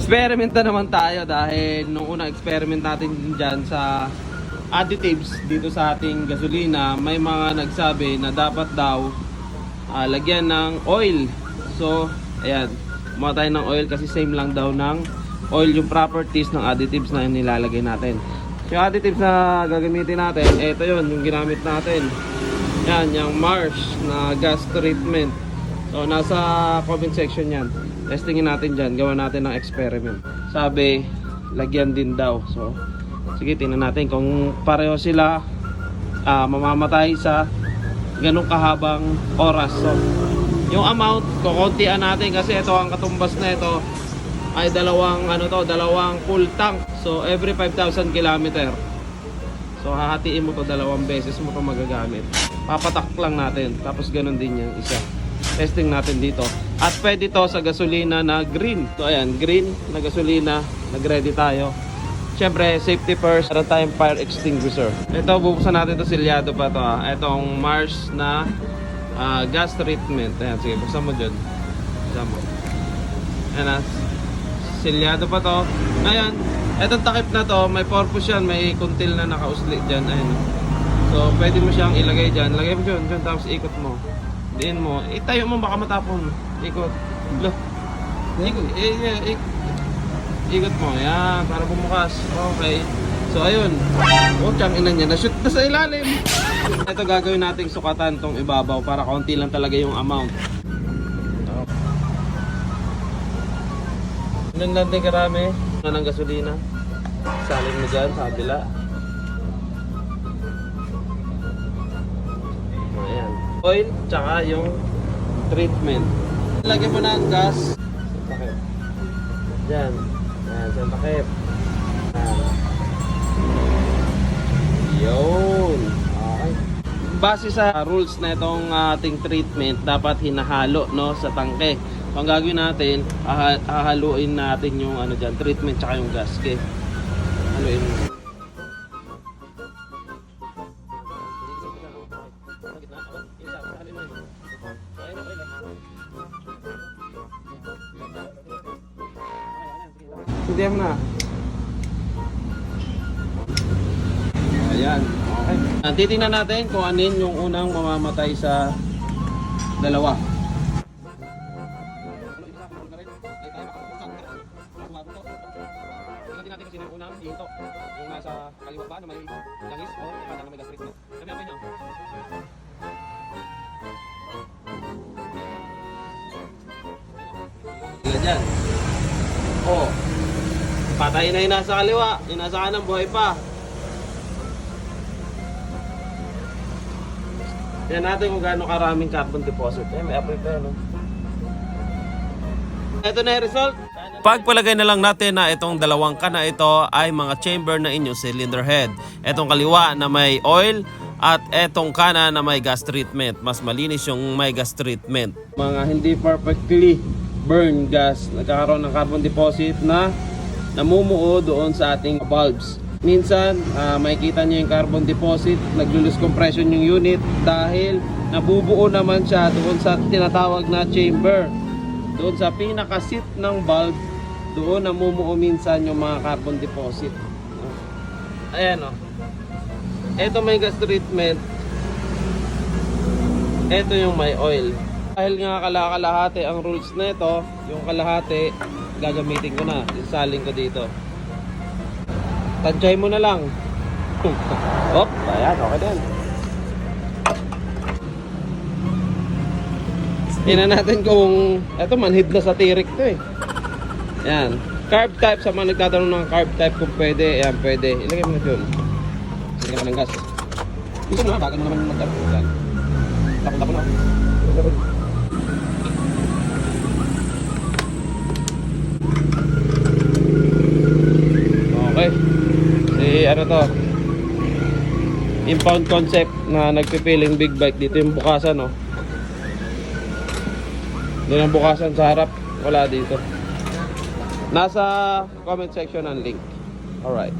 Experiment na naman tayo dahil nung unang experiment natin dyan sa additives dito sa ating gasolina, may mga nagsabi na dapat daw lagyan ng oil. So, ayan, kumuha tayo ng oil kasi same lang daw ng oil yung properties ng additives na nilalagay natin. So, yung additives na gagamitin natin, ito yun, yung ginamit natin. Yan, yung Mars na gas treatment. So, nasa comment section yan. Testingin natin dyan, gawa natin ng experiment. Sabi, lagyan din daw. So, sige, tingnan natin kung pareho sila mamamatay sa ganong kahabang oras. So, yung amount, kukuntian natin kasi ito ang katumbas na ito ay dalawang full tank. So, every 5,000 km. So, hahatiin mo to dalawang beses mo to magagamit. Papatak lang natin. Tapos ganun din yung isa. Testing natin dito. At pwede to sa gasolina na green. So ayan, green na gasolina. Nag-ready tayo. Siyempre, safety first. Meron tayong fire extinguisher. Ito, bubuksan natin to. Silyado pa to. Itong Mars na gas treatment. Ayan, sige, buksan mo dyan. Buksan mo. Ayan, silyado pa to. Ngayon, itong takip na to, may purpose yan. May kuntil na nakausli dyan. Ayan. So, pwede mo siyang ilagay dyan. Lagay mo dyan, tapos ikot mo. Diin mo. Itayo mo, baka matapon. Ikot. Ikot. Ikot mo. Yan, para bumukas. Okay. So, ayun. Tiyang ina niya. Na-shoot na sa ilalim. Ito gagawin nating sukatan tong ibabaw para kaunti lang talaga yung amount. Ganun lang din karami. Ano ng gasolina. Salin mo dyan sa kabila. Ayan. Oil, tsaka yung treatment. Lagyan mo na ang gas. Takip. Diyan. Ayan, sa takip. Yun. Okay. Base sa rules na itong ating treatment, dapat hinahalo, no, sa tangke. So, ang gagawin natin, hahaluin natin yung dyan, treatment tsaka yung gas. Okay? Haluin mo. Hindi mo na. Ayan. Okay. Titingnan natin kung anin yung unang mamamatay sa dalawa. Tingnan natin kasi yung unang dito. Yung nasa kaliwa ba na may langis o kanan na may gas treatment. Kami ang nyo. Tingnan dyan. Oh. Patay na yung nasa kaliwa, yung nasa kanan buhay pa. Tignan natin kung gaano karaming carbon deposit. May apoy pa yan. Ito na yung result. Pagpalagay na lang natin na itong dalawang kana ito ay mga chamber na inyong cylinder head. Itong kaliwa na may oil at itong kana na may gas treatment. Mas malinis yung may gas treatment. Mga hindi perfectly burn gas, nagkakaroon ng carbon deposit na namumuo doon sa ating valves. Minsan, makikita nyo yung carbon deposit, naglo-lose compression yung unit dahil nabubuo naman siya doon sa tinatawag na chamber. Doon sa pinaka-seat ng valve, doon namumuo minsan yung mga carbon deposit. Ayan o. Ito may gas treatment. Ito yung may oil. Dahil nga kalahati ang rules na ito, yung kalahati gagamitin ko na, isasalin ko dito. Tansyahin mo na lang. Op, ayan, okay din. Tingnan natin kung eto manhid na sa tirik to eh. Ayan, carb type, sa mga nagtatanong ng carb type kung pwede, ayan pwede. Ilagay mo na yun. Sige naman ng gas. Gusto mo na, bagal mo naman magtatanong. Tapo na. Okay. Ano to? Impound concept na nagpipiling big bike. Dito yung bukasan, no? Doon ang bukasan sa harap. Wala dito. Nasa comment section ang link. Alright.